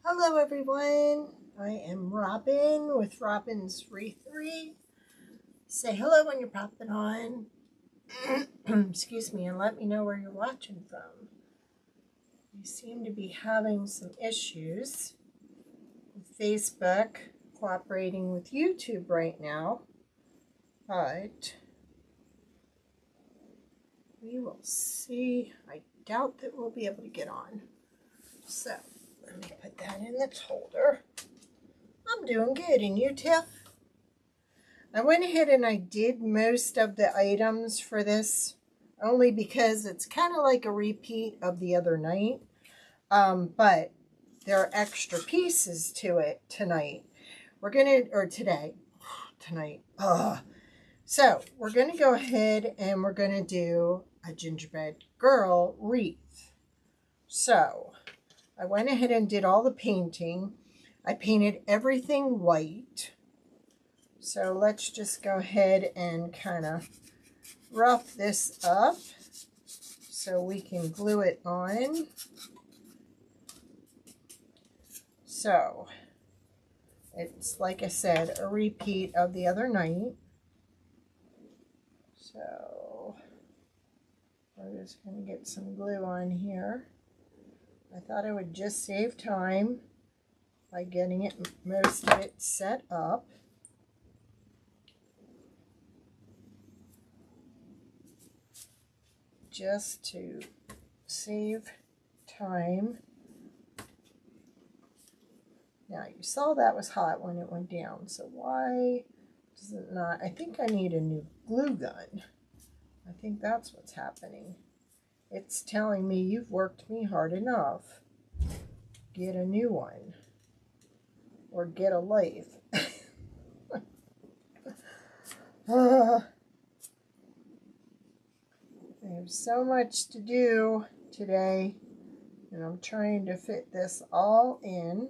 Hello everyone, I am Robin with robinswreathery. Say hello when you're popping on. Excuse me, and let me know where you're watching from. You seem to be having some issues with Facebook cooperating with YouTube right now, but we will see. I doubt that we'll be able to get on. So let me put that in the holder. I'm doing good, and you, Tiff? I went ahead and I did most of the items for this only because it's kind of like a repeat of the other night. But there are extra pieces to it tonight. Tonight. So we're going to go ahead and we're going to do a gingerbread girl wreath. So I went ahead and did all the painting. I painted everything white. So let's just go ahead and kind of rough this up so we can glue it on. So it's, like I said, a repeat of the other night. So we're just going to get some glue on here. I thought I would just save time by getting it, most of it set up. Just to save time. Now you saw that was hot when it went down, so why does it not? I think I need a new glue gun. I think that's what's happening. It's telling me you've worked me hard enough. Get a new one. Or get a life. I have so much to do today, and I'm trying to fit this all in.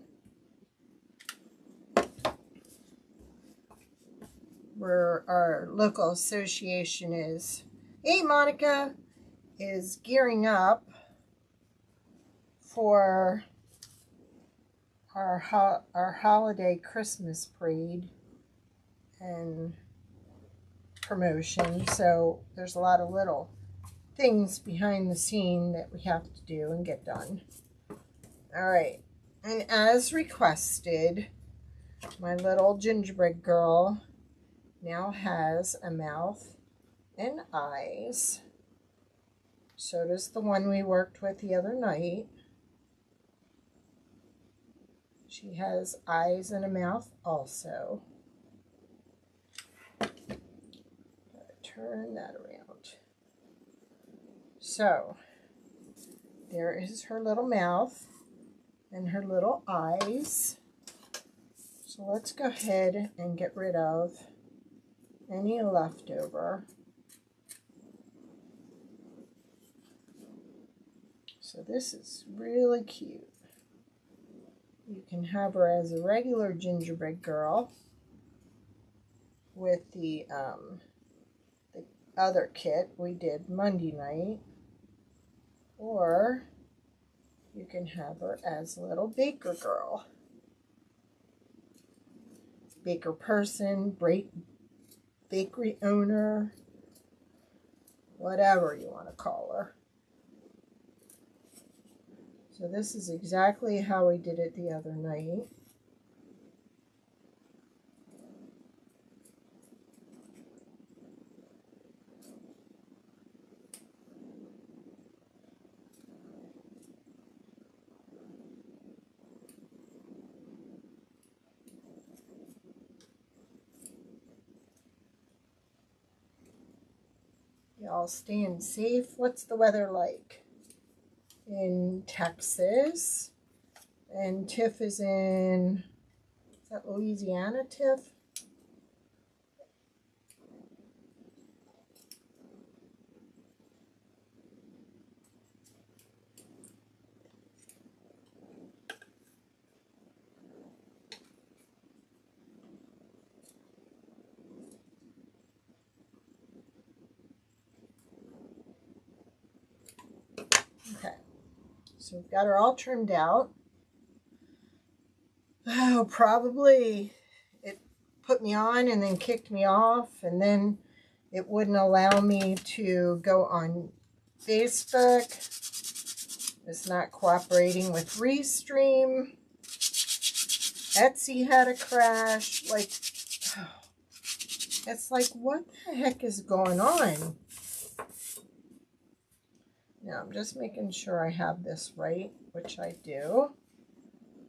Where our local association is, hey Monica, is gearing up for our holiday Christmas parade and promotion. So there's a lot of little things behind the scene that we have to do and get done. All right, and as requested, my little gingerbread girl now has a mouth and eyes. So does the one we worked with the other night. She has eyes and a mouth also. Gotta turn that around. So there is her little mouth and her little eyes. So let's go ahead and get rid of any leftover. So this is really cute. You can have her as a regular gingerbread girl with the other kit we did Monday night, or you can have her as a little baker girl, baker person, bakery owner, whatever you want to call her. So this is exactly how we did it the other night. Y'all staying safe. What's the weather like in Texas? And Tiff is in, is that Louisiana, Tiff? Okay, so we've got her all trimmed out. Oh, probably it put me on and then kicked me off, and then it wouldn't allow me to go on Facebook. It's not cooperating with Restream. Etsy had a crash. Like, it's like, what the heck is going on? Now, I'm just making sure I have this right, which I do.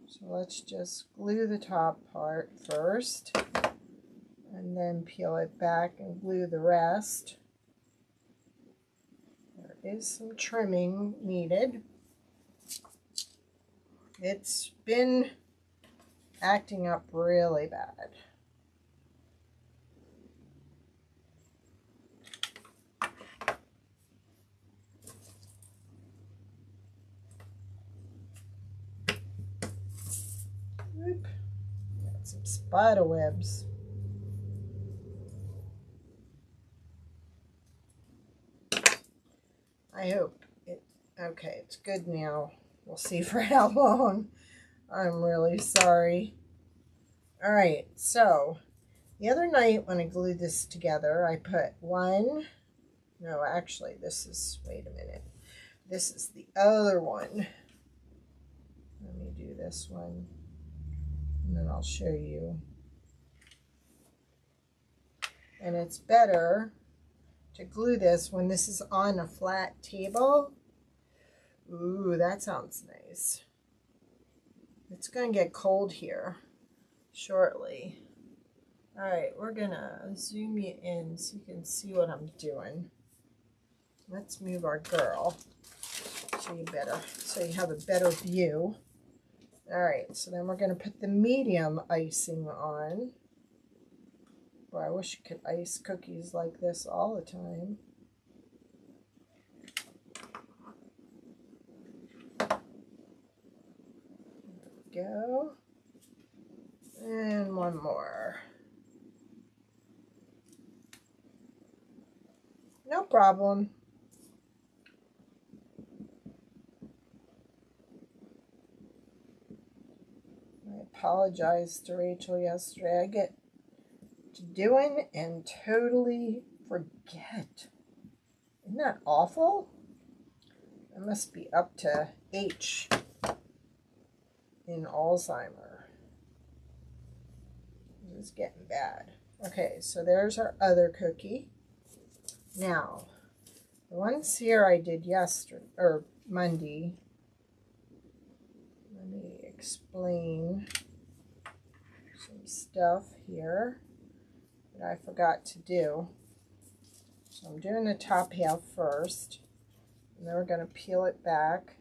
So let's just glue the top part first, and then peel it back and glue the rest. There is some trimming needed. It's been acting up really bad. Oop. Got some spider webs. I hope it, okay, it's good now. We'll see for how long. I'm really sorry. All right, so the other night when I glued this together, I put one, no, actually, this is, wait a minute. This is the other one. Let me do this one, and then I'll show you. And it's better to glue this when this is on a flat table. Ooh, that sounds nice. It's going to get cold here shortly. All right, we're going to zoom you in so you can see what I'm doing. Let's move our girl so you have a better view. All right, so then we're going to put the medium icing on. Boy, I wish you could ice cookies like this all the time. There we go. And one more. No problem. I apologized to Rachel yesterday. I get to doing and totally forget. Isn't that awful? I must be up to H in Alzheimer. It's getting bad. Okay, so there's our other cookie. Now, the ones here I did yesterday, or Monday. Let me explain some stuff here that I forgot to do. So I'm doing the top half first, and then we're going to peel it back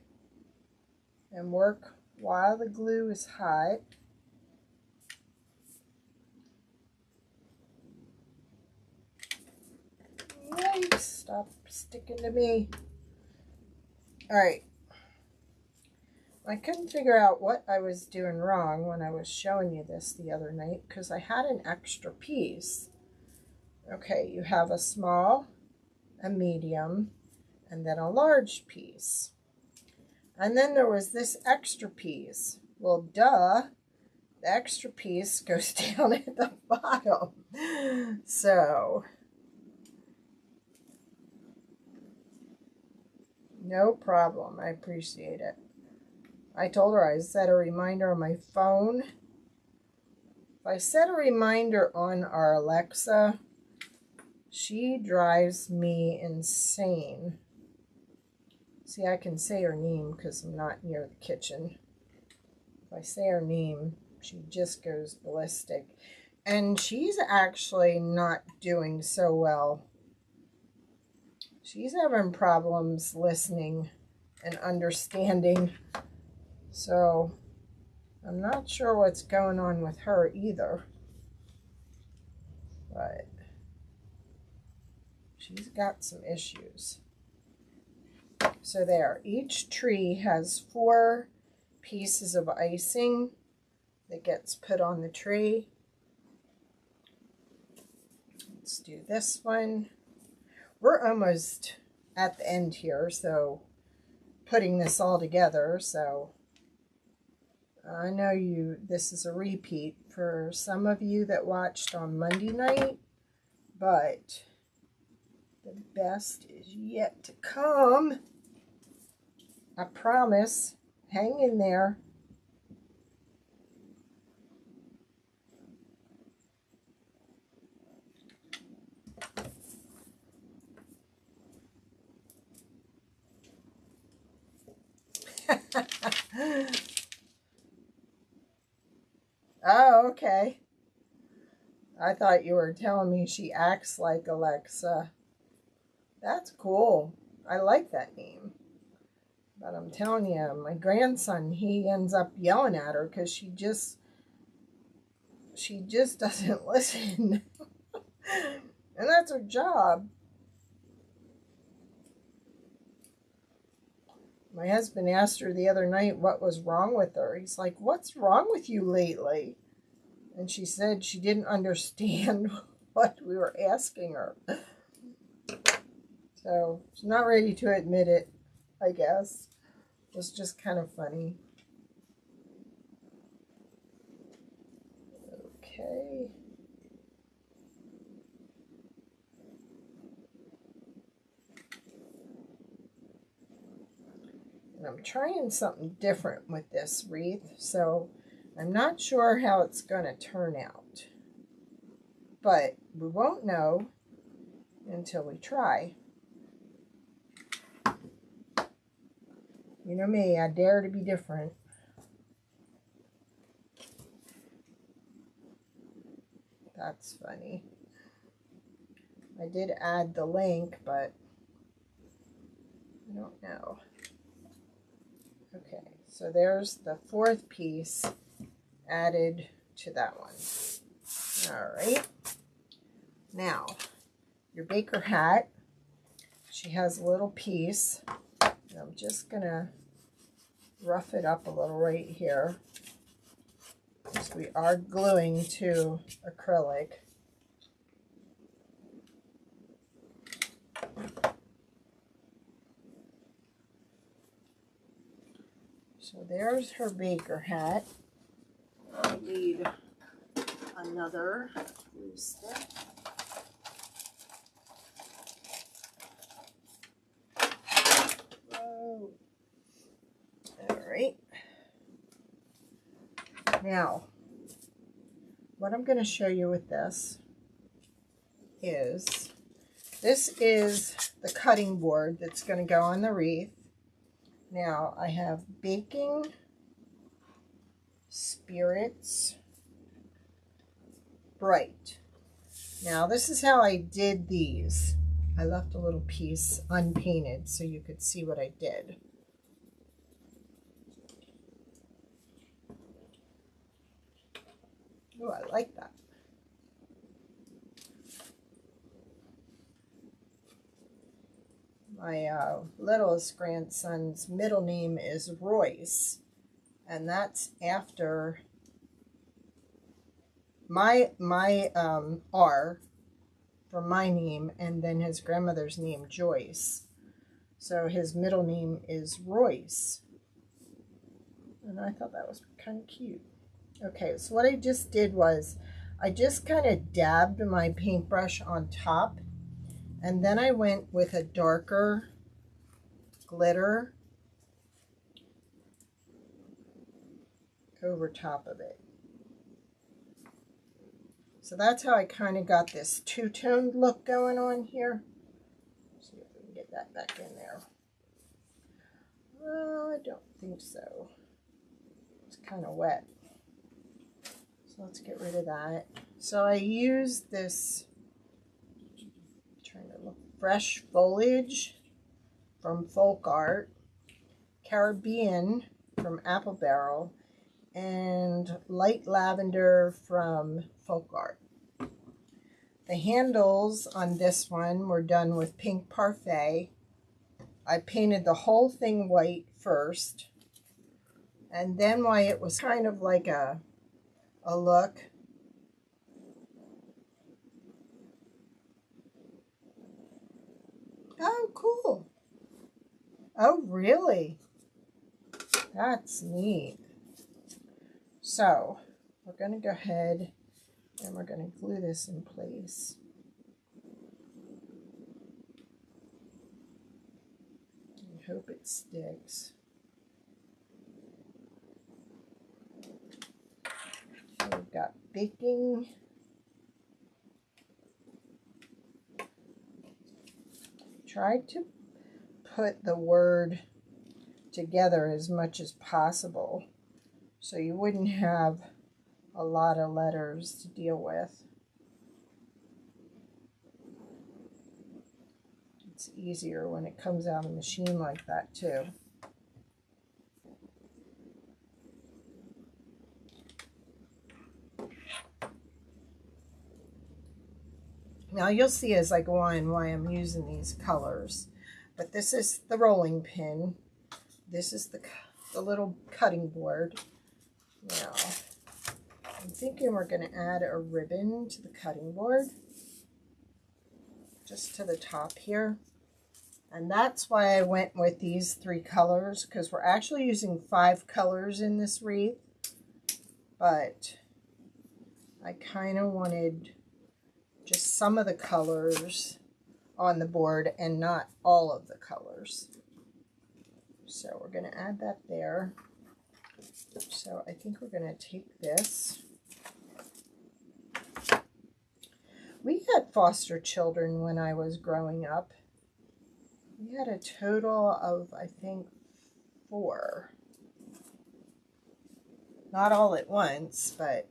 and work while the glue is hot. Yikes, stop sticking to me. All right. I couldn't figure out what I was doing wrong when I was showing you this the other night because I had an extra piece. Okay, you have a small, a medium, and then a large piece. And then there was this extra piece. Well, duh, the extra piece goes down at the bottom. So, no problem. I appreciate it. I told her I set a reminder on my phone. If I set a reminder on our Alexa, she drives me insane. See, I can say her name because I'm not near the kitchen. If I say her name, she just goes ballistic. And she's actually not doing so well. She's having problems listening and understanding. So, I'm not sure what's going on with her either. But she's got some issues. So there, each tree has 4 pieces of icing that gets put on the tree. Let's do this one. We're almost at the end here, so putting this all together, so I know this is a repeat for some of you that watched on Monday night, but the best is yet to come. I promise. Hang in there. Oh, okay. I thought you were telling me she acts like Alexa. That's cool. I like that name. But I'm telling you, my grandson, he ends up yelling at her because she just doesn't listen. And that's her job. My husband asked her the other night what was wrong with her. He's like, "What's wrong with you lately?" And she said she didn't understand what we were asking her. So she's not ready to admit it, I guess. It was just kind of funny. Okay. And I'm trying something different with this wreath, so I'm not sure how it's going to turn out. But we won't know until we try. You know me, I dare to be different. That's funny. I did add the link, but I don't know. Okay, so there's the fourth piece added to that one. All right. Now, your baker hat, she has a little piece. And I'm just going to rough it up a little right here, because we are gluing to acrylic. So there's her baker hat. I need another glue stick. Whoa. All right. Now, what I'm going to show you with this is the cutting board that's going to go on the wreath. Now, I have baking spirits bright. Now, this is how I did these. I left a little piece unpainted so you could see what I did. Oh, I like that. My littlest grandson's middle name is Royce, and that's after my R for my name, and then his grandmother's name, Joyce. So his middle name is Royce. And I thought that was kind of cute. Okay, so what I just did was I just kind of dabbed my paintbrush on top, and then I went with a darker glitter over top of it. So that's how I kind of got this two-toned look going on here. Let's see if we can get that back in there. I don't think so. It's kind of wet. So let's get rid of that. So I used this, trying to look, fresh foliage from Folk Art, Caribbean from Apple Barrel, and light lavender from Folk Art. The handles on this one were done with pink parfait. I painted the whole thing white first, and then why it was kind of like a look. Oh, cool. Oh, really? That's neat. So we're going to go ahead and we're going to glue this in place. I hope it sticks. So we've got baking. Tried to put the word together as much as possible so you wouldn't have a lot of letters to deal with. It's easier when it comes out of the machine like that too. Now you'll see as I go on why I'm using these colors. But this is the rolling pin. This is the little cutting board. Now, I'm thinking we're going to add a ribbon to the cutting board. Just to the top here. And that's why I went with these 3 colors, because we're actually using 5 colors in this wreath. But I kind of wanted just some of the colors on the board and not all of the colors. So we're going to add that there. So I think we're going to take this. We had foster children when I was growing up. We had a total of, I think, 4. Not all at once, but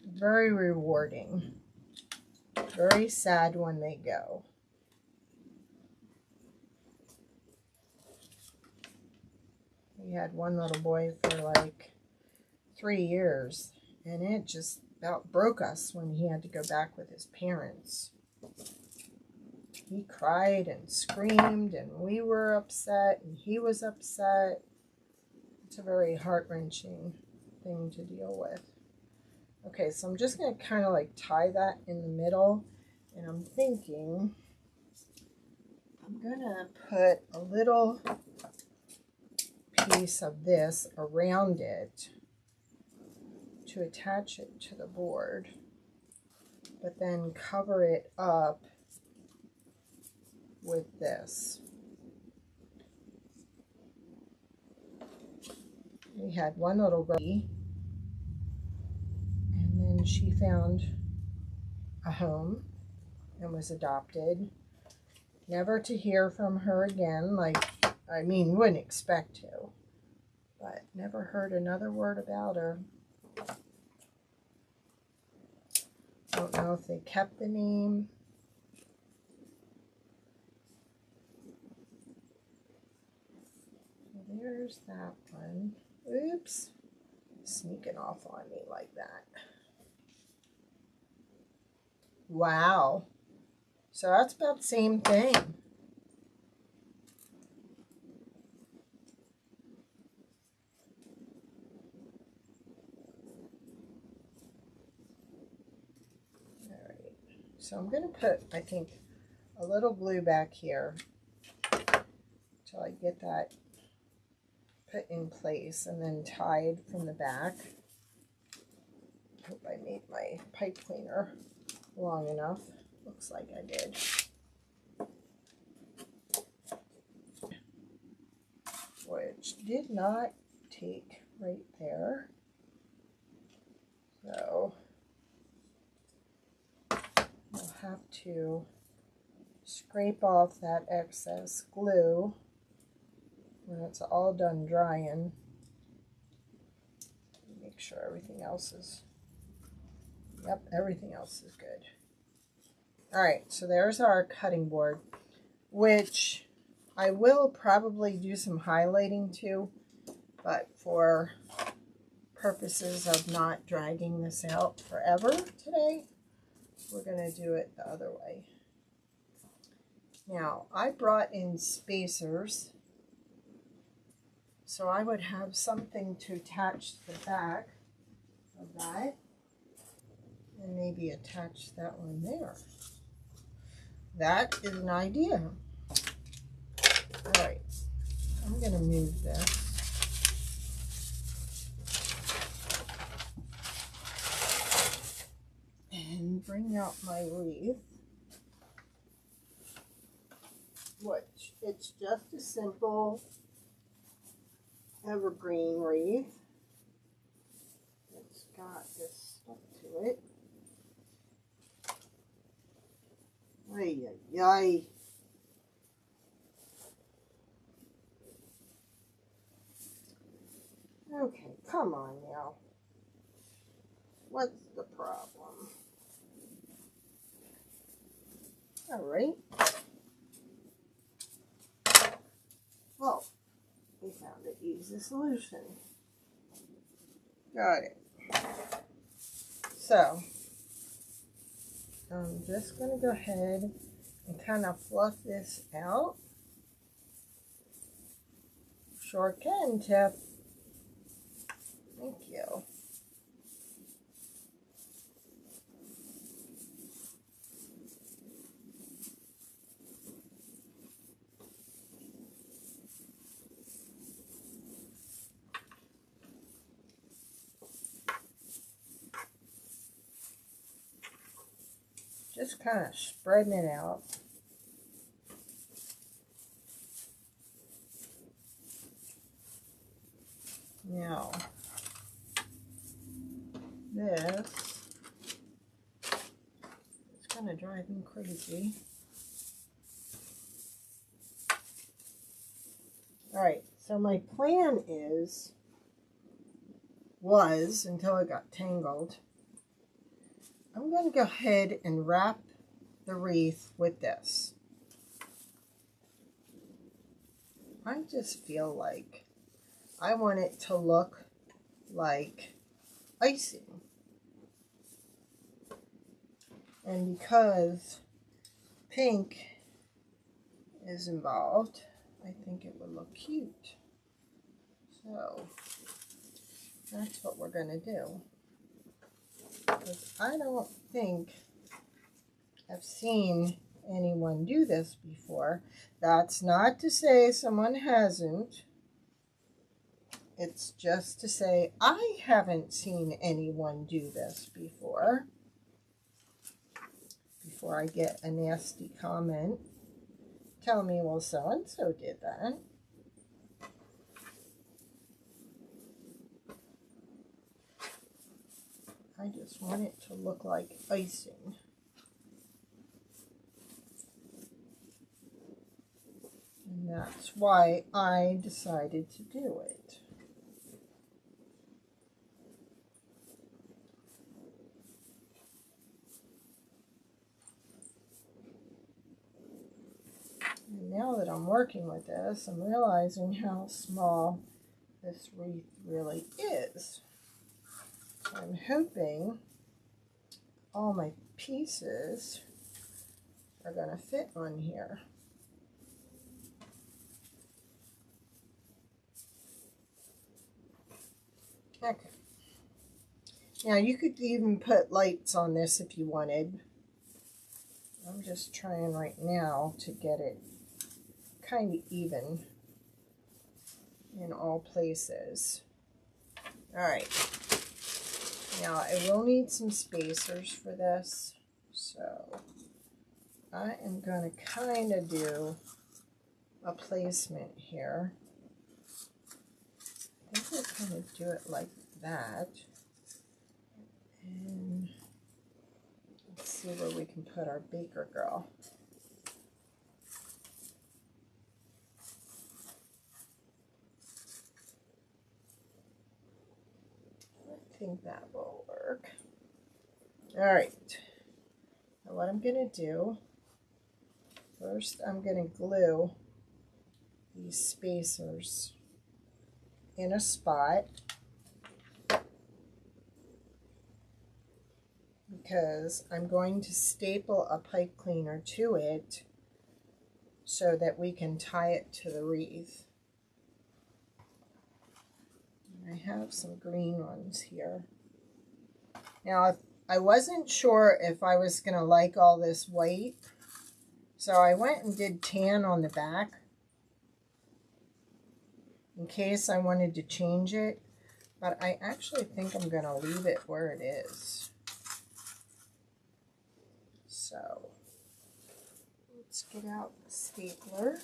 very rewarding. Very sad when they go. We had one little boy for like 3 years, and it just about broke us when he had to go back with his parents. He cried and screamed, and we were upset, and he was upset. It's a very heart-wrenching thing to deal with. Okay, so I'm just going to kind of like tie that in the middle, and I'm thinking I'm going to put a little piece of this around it to attach it to the board, but then cover it up with this. We had one little girl, and then she found a home and was adopted. Never to hear from her again, like, I mean, wouldn't expect to, but never heard another word about her. Don't know if they kept the name. So there's that one. Oops. Sneaking off on me like that. Wow. So that's about the same thing. Alright. So I'm going to put, I think, a little glue back here till I get that put in place and then tied from the back. Hope I made my pipe cleaner long enough. Looks like I did. Which did not take right there. So I'll have to scrape off that excess glue when it's all done drying. Make sure everything else is, yep, everything else is good. Alright, so there's our cutting board, which I will probably do some highlighting to, but for purposes of not dragging this out forever today, we're going to do it the other way. Now, I brought in spacers, so I would have something to attach to the back of that, and maybe attach that one there. That is an idea. Alright, I'm going to move this. bring out my wreath, which it's just a simple evergreen wreath. It's got this stuff to it. Ay, ay, ay. Okay, come on now. What's the problem? All right. Well, we found an easy solution. Got it. So, I'm just going to go ahead and kind of fluff this out. Sure can, Tip. Thank you. Just kind of spreading it out. Now, this is kind of driving crazy. All right, so my plan was, until it got tangled, I'm going to go ahead and wrap the wreath with this. I just feel like I want it to look like icing. And because pink is involved, I think it would look cute. So that's what we're going to do. Because I don't think I've seen anyone do this before. That's not to say someone hasn't. It's just to say I haven't seen anyone do this before. Before I get a nasty comment, tell me, well, so-and-so did that. I just want it to look like icing. And that's why I decided to do it. And now that I'm working with this, I'm realizing how small this wreath really is. I'm hoping all my pieces are going to fit on here. Okay. Now you could even put lights on this if you wanted. I'm just trying right now to get it kind of even in all places. All right. Now, I will need some spacers for this, so I am going to kind of do a placement here. I think we'll kind of do it like that. And let's see where we can put our baker girl. I think that will work. All right. Now what I'm going to do, first I'm going to glue these spacers in a spot because I'm going to staple a pipe cleaner to it so that we can tie it to the wreath. I have some green ones here. Now, I wasn't sure if I was going to like all this white, so I went and did tan on the back in case I wanted to change it, but I actually think I'm going to leave it where it is. So let's get out the stapler.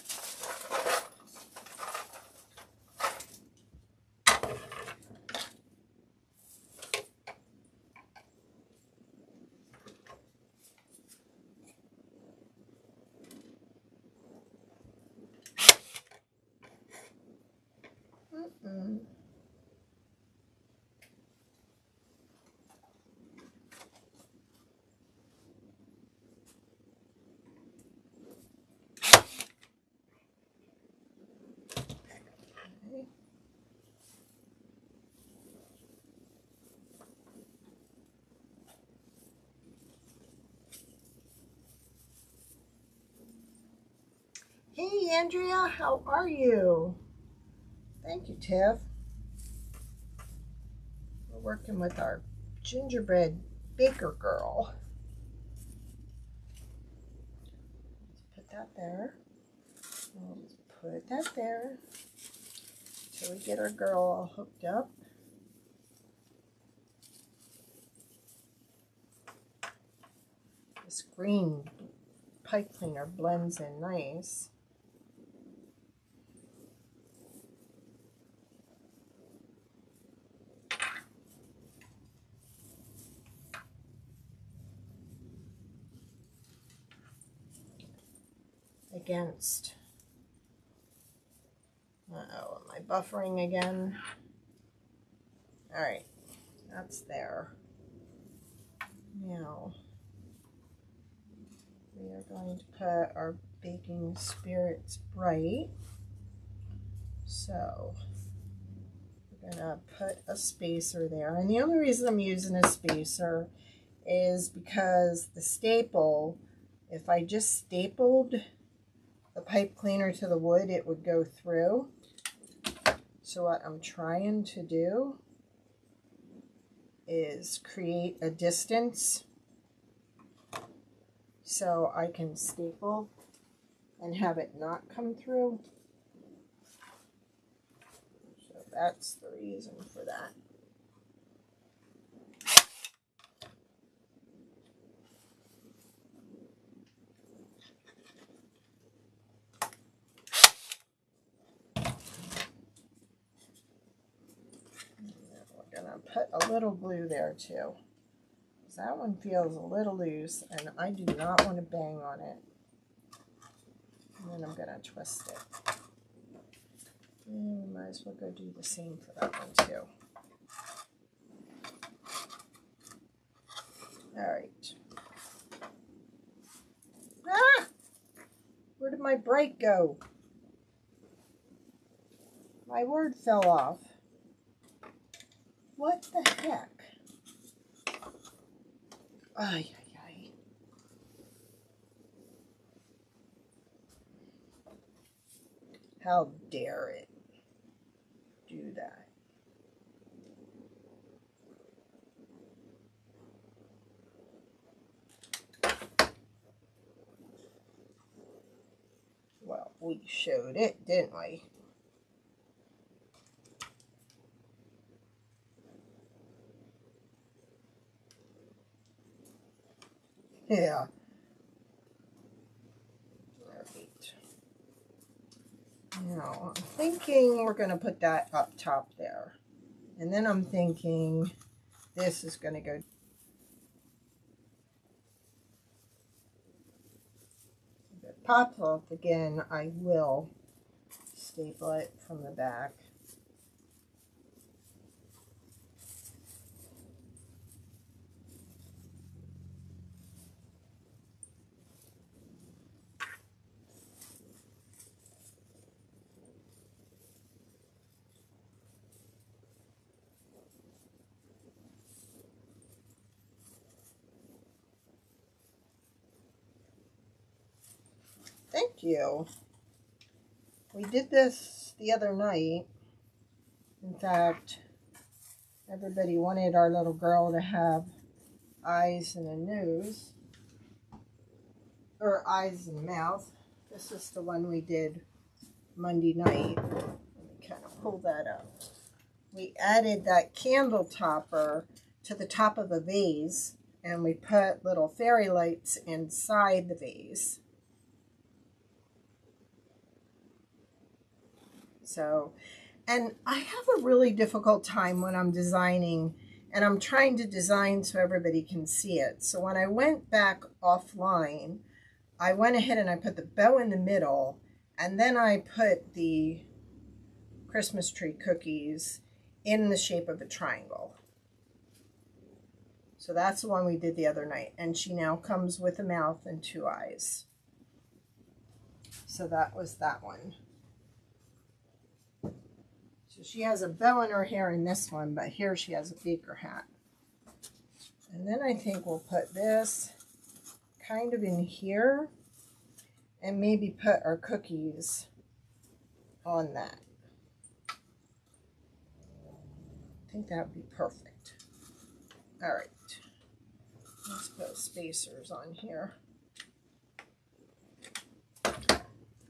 Hey Andrea, how are you? Thank you, Tiff. We're working with our gingerbread baker girl. Let's put that there. Let's put that there until we get our girl all hooked up. This green pipe cleaner blends in nice. Against. Uh-oh, am I buffering again? All right, that's there. Now, we are going to put our baking spirits bright. So, we're gonna put a spacer there. And the only reason I'm using a spacer is because the staple, if I just stapled the pipe cleaner to the wood, it would go through. So what I'm trying to do is create a distance so I can staple and have it not come through. So that's the reason for that. We're gonna put a little glue there too. That one feels a little loose and I do not want to bang on it. And then I'm going to twist it. And we might as well go do the same for that one too. Alright. Ah! Where did my bright go? My word fell off. What the heck? Ay, ay, ay. How dare it do that? Well, we showed it, didn't we? Yeah. Right. Now, I'm thinking we're going to put that up top there. And then I'm thinking this is going to go. If it pops off again, I will staple it from the back. Thank you. We did this the other night. In fact, everybody wanted our little girl to have eyes and a nose, or eyes and mouth. This is the one we did Monday night. Let me kind of pull that up. We added that candle topper to the top of a vase and we put little fairy lights inside the vase. So, and I have a really difficult time when I'm designing, and I'm trying to design so everybody can see it. So when I went back offline, I went ahead and I put the bow in the middle, and then I put the Christmas tree cookies in the shape of a triangle. So that's the one we did the other night, and she now comes with a mouth and 2 eyes. So that was that one. So she has a bow in her hair in this one, but here she has a baker hat. And then I think we'll put this kind of in here and maybe put our cookies on that. I think that would be perfect. All right, let's put spacers on here.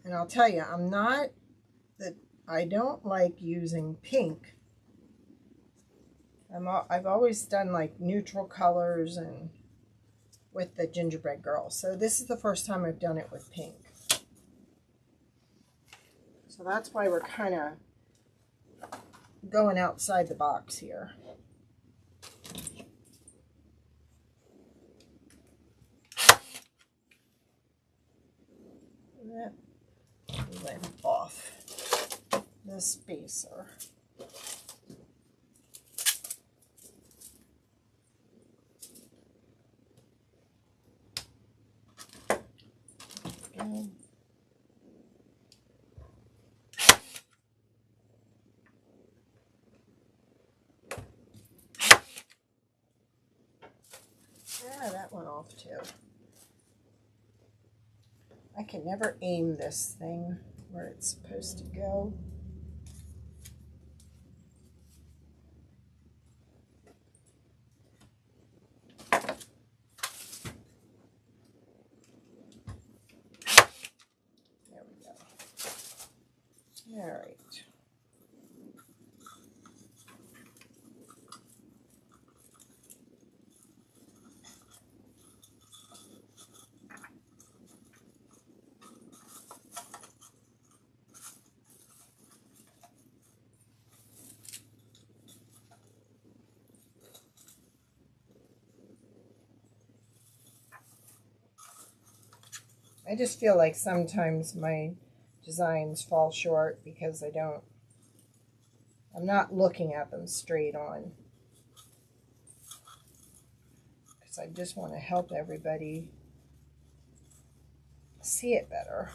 And I'll tell you, I don't like using pink. I've always done like neutral colors and with the gingerbread girl. So this is the first time I've done it with pink. So that's why we're kind of going outside the box here. That went off the spacer. Good. Yeah, that went off too. I can never aim this thing where it's supposed to go. There we go. All right. I just feel like sometimes my designs fall short because I'm not looking at them straight on. Because I just want to help everybody see it better.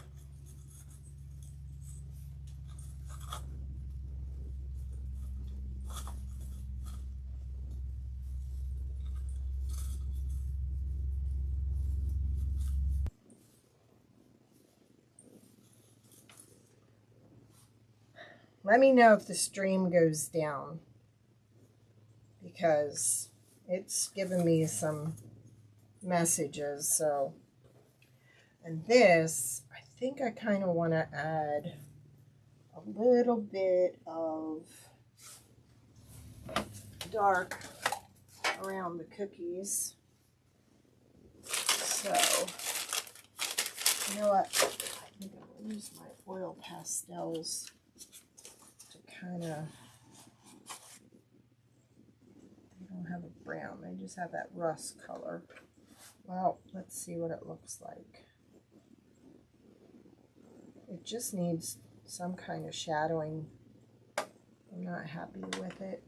Let me know if the stream goes down, because it's given me some messages. So, and this, I think I kind of want to add a little bit of dark around the cookies. So, you know what? I think I'll use my oil pastels to kind of, they don't have a brown, they just have that rust color. Well, let's see what it looks like. It just needs some kind of shadowing. I'm not happy with it.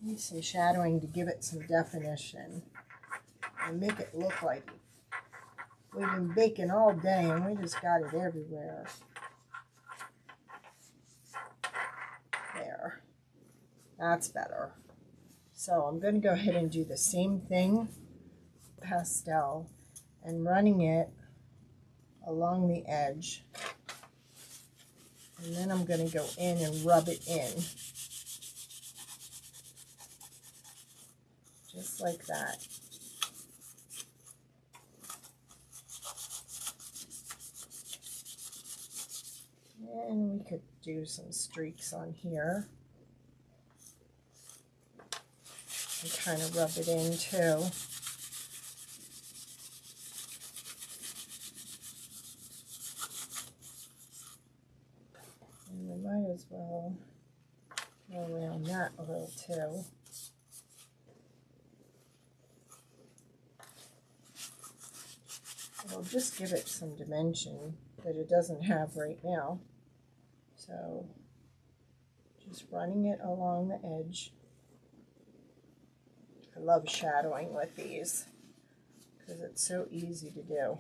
Need some shadowing to give it some definition and make it look like we've been baking all day and we just got it everywhere. There. That's better. So I'm going to go ahead and do the same thing, pastel, and running it along the edge. And then I'm going to go in and rub it in. Just like that. And we could do some streaks on here. can kind of rub it in too. And we might as well go around that a little too. It'll just give it some dimension that it doesn't have right now. So just running it along the edge. I love shadowing with these because it's so easy to do.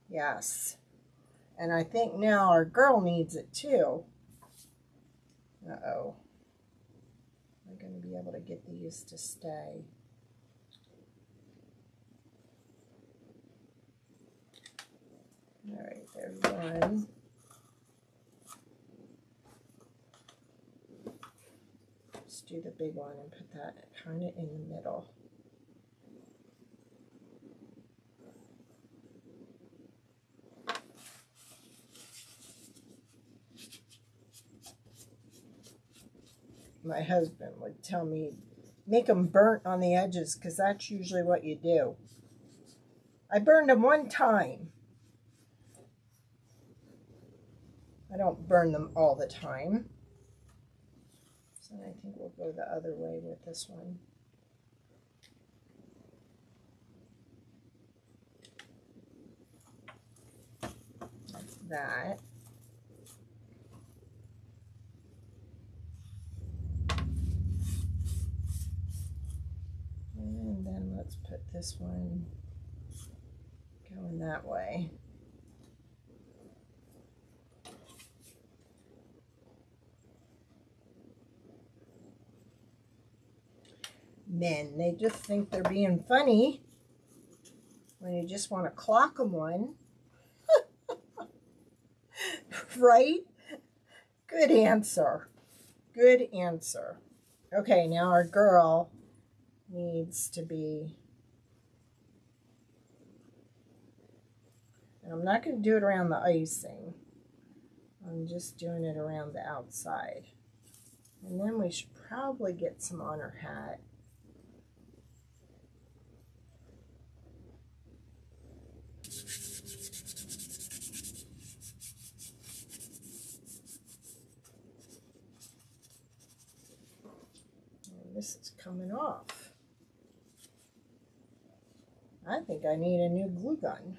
Yes. And I think now our girl needs it too. Uh-oh. Am I going to be able to get these to stay? All right, there's one. Let's do the big one and put that kind of in the middle. My husband would tell me, make them burnt on the edges because that's usually what you do. I burned them one time. I don't burn them all the time. So I think we'll go the other way with this one. Like that. And then let's put this one going that way. Men, they just think they're being funny when you just want to clock them one. Right? Good answer. Good answer. Okay, now our girl needs to be, and I'm not going to do it around the icing. I'm just doing it around the outside. And then we should probably get some on her hat. And this is coming off. I think I need a new glue gun.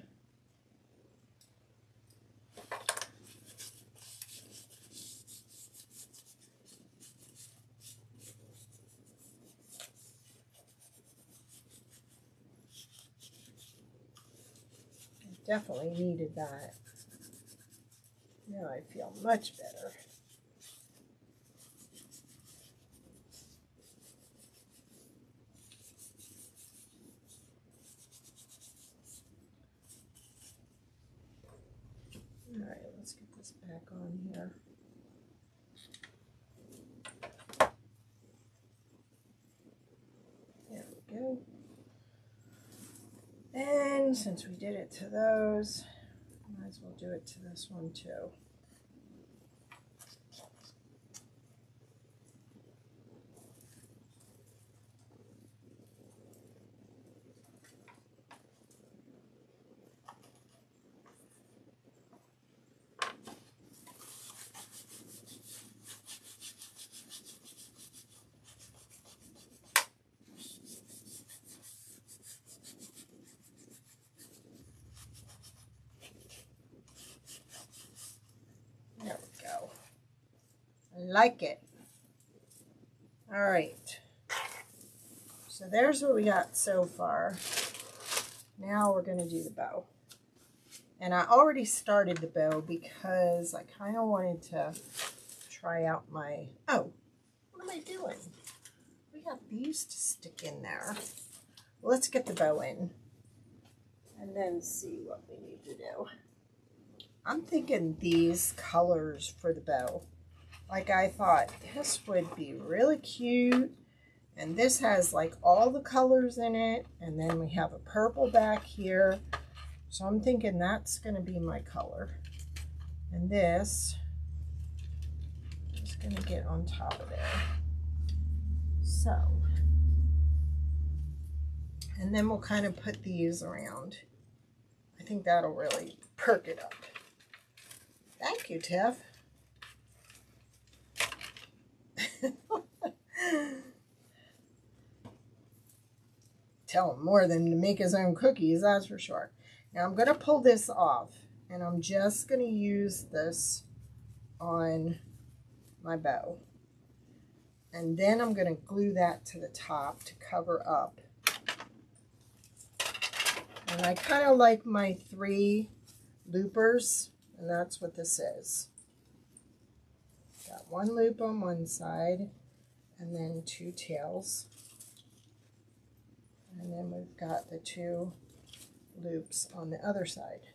Definitely needed that. Now I feel much better. All right, let's get this back on here. There we go. And since we did it to those, might as well do it to this one too. There we go. I like it. All right. So there's what we got so far. Now we're going to do the bow. And I already started the bow because I kind of wanted to try out my... Oh, what am I doing? We got these to stick in there. Let's get the bow in and then see what we need to do. I'm thinking these colors for the bow. Like I thought this would be really cute And this has like all the colors in it, and then we have a purple back here. So I'm thinking that's going to be my color. And this is going to get on top of there. So, and then we'll kind of put these around. I think that'll really perk it up. Thank you, Tiff. Tell him more than to make his own cookies, that's for sure. Now I'm going to pull this off, and I'm just going to use this on my bow. And then I'm going to glue that to the top to cover up. And I kind of like my 3 loopers, and that's what this is. Got 1 loop on one side, and then 2 tails. And then we've got the 2 loops on the other side.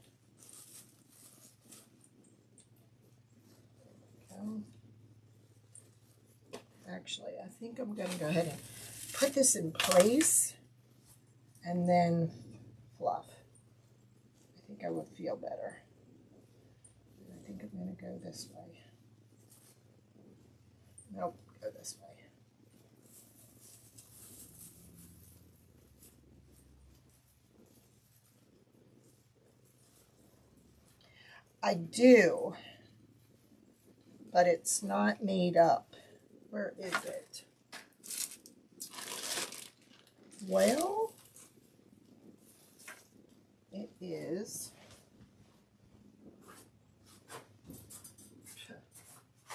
Okay. Actually, I think I'm going to go ahead and put this in place and then fluff. I think I would feel better. I think I'm going to go this way. Nope, go this way. I do, but it's not made up. Where is it? Well, it is.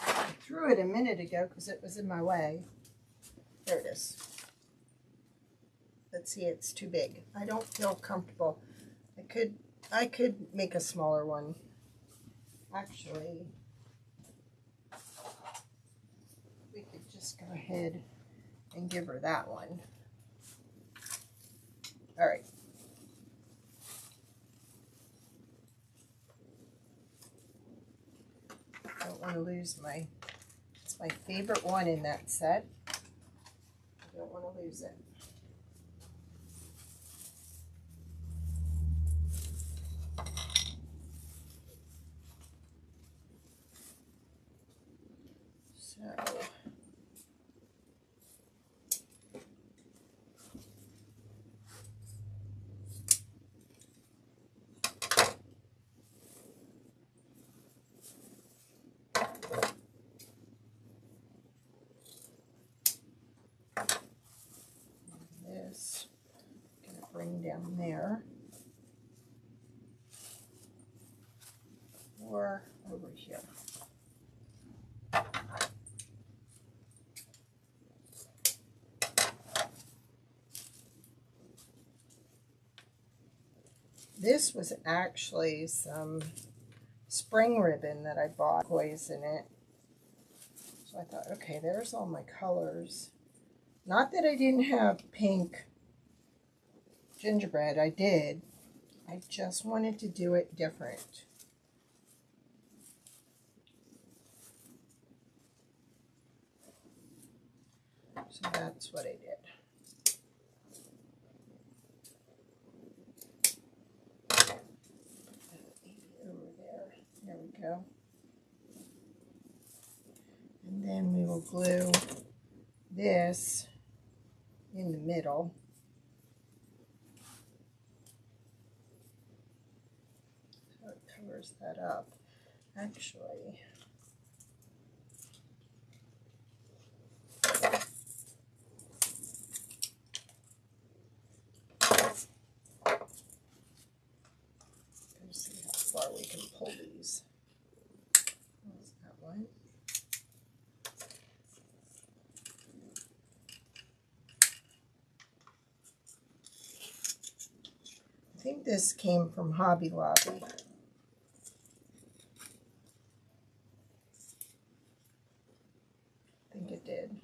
I threw it a minute ago because it was in my way. There it is. Let's see, it's too big. I don't feel comfortable. I could make a smaller one. Actually, we could just go ahead and give her that one. All right. I don't want to lose it's my favorite one in that set. I don't want to lose it. So, this I'm going to bring down there or over here. This was actually some spring ribbon that I bought, toys in it. So I thought, okay, there's all my colors. Not that I didn't have pink gingerbread, I did. I just wanted to do it different. So that's what I did. There we go. And then we will glue this in the middle. So it covers that up. Actually, let's see how far we can pull these. There's that one. I think this came from Hobby Lobby. I think it did.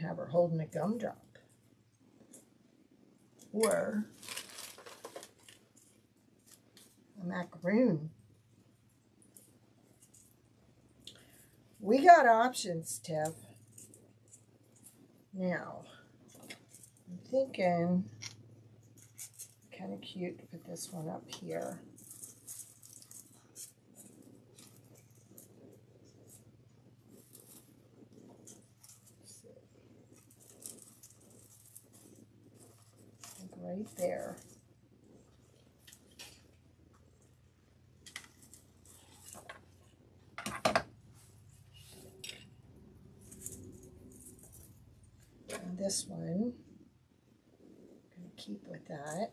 have her holding a gumdrop. Or a macaroon. We got options, Tiff. Now, I'm thinking kind of cute to put this one up here. Right there. And this one, I'm going to keep with that.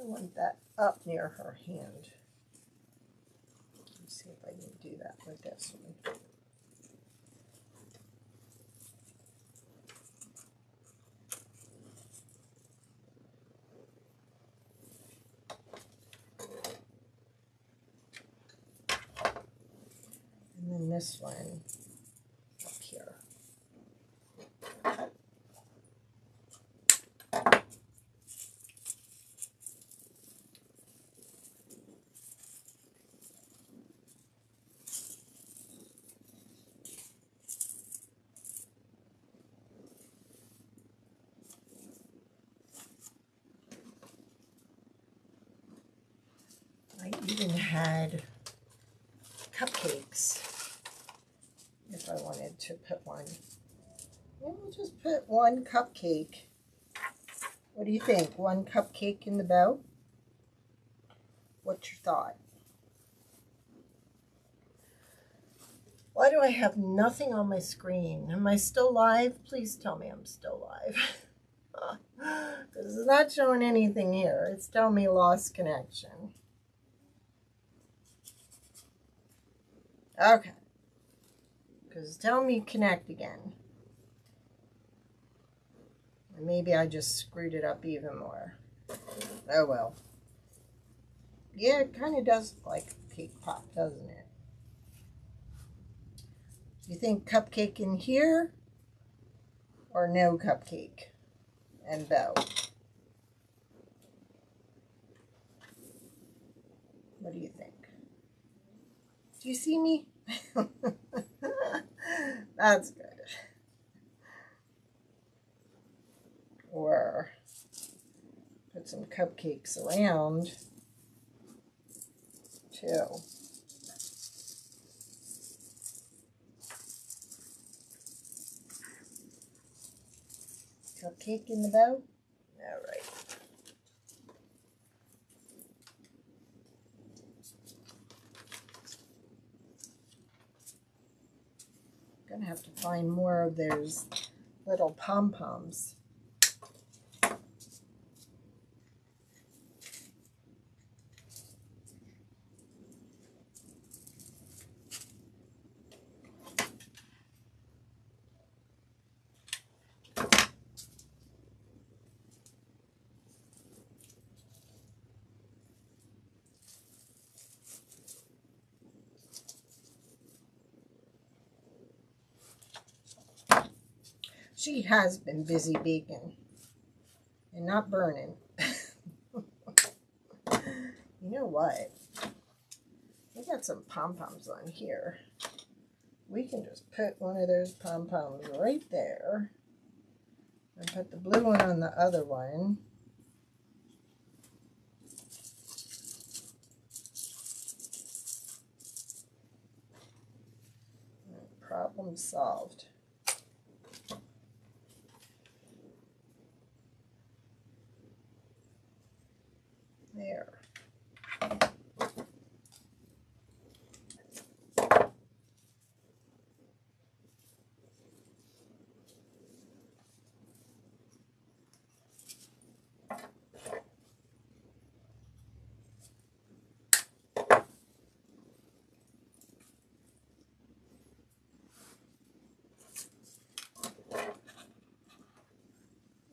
I want that up near her hand. Let's see if I can do that with this one. And then this one up here. I even had cupcakes if I wanted to put one. Maybe we'll just put one cupcake. What do you think? One cupcake in the bow? What's your thought? Why do I have nothing on my screen? Am I still live? Please tell me I'm still live. Because it's not showing anything here. It's telling me lost connection. Okay. Because it's telling me connect again. And maybe I just screwed it up even more. Oh well. Yeah, it kind of does look like a cake pop, doesn't it? You think cupcake in here or no cupcake and bow? What do you think? Do you see me? That's good. Or put some cupcakes around too. Cupcake in the bow? All right. Gonna have to find more of those little pom-poms. She has been busy baking and not burning. You know what? We got some pom-poms on here. We can just put one of those pom-poms right there and put the blue one on the other one. Problem solved. There.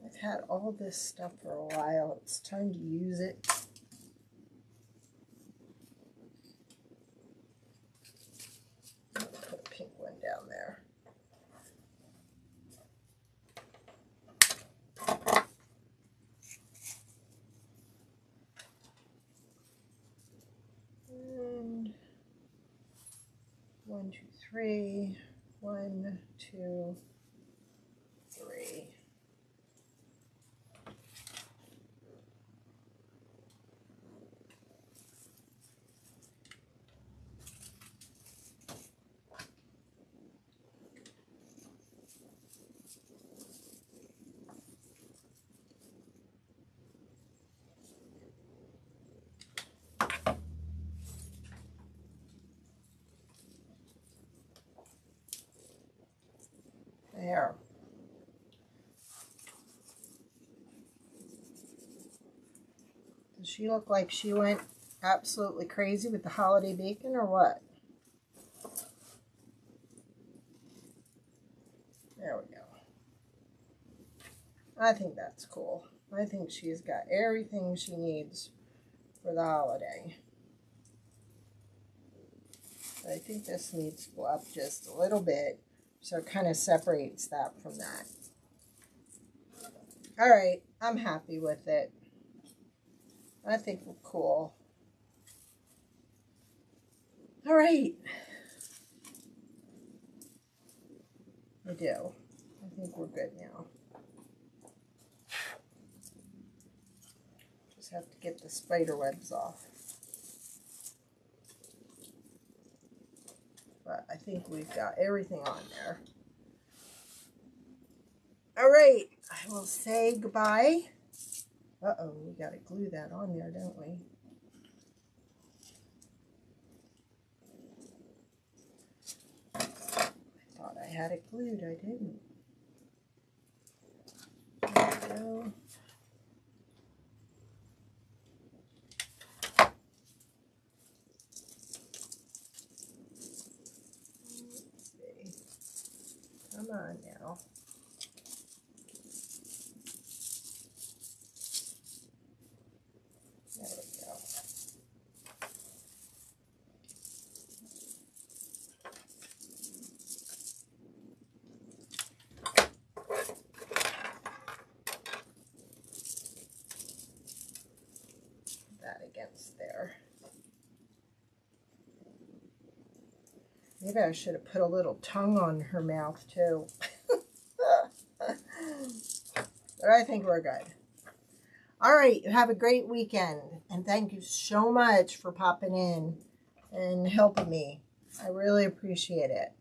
I've had all this stuff for a while. It's time to use it. Put a pink one down there. And 1, 2, 3. 1, 2, 3. There. Does she look like she went absolutely crazy with the holiday bacon or what? There we go. I think that's cool. I think she's got everything she needs for the holiday. But I think this needs to go up just a little bit so it kind of separates that from that. All right, I'm happy with it. I think we're cool. All right. I do. I think we're good now. Just have to get the spider webs off. But I think we've got everything on there. All right, I will say goodbye. Uh-oh, we got to glue that on there, don't we? I thought I had it glued, I didn't. There we go. Come on now. There we go. Put that against there. Maybe I should have put a little tongue on her mouth too. But I think we're good. All right, have a great weekend. And thank you so much for popping in and helping me. I really appreciate it.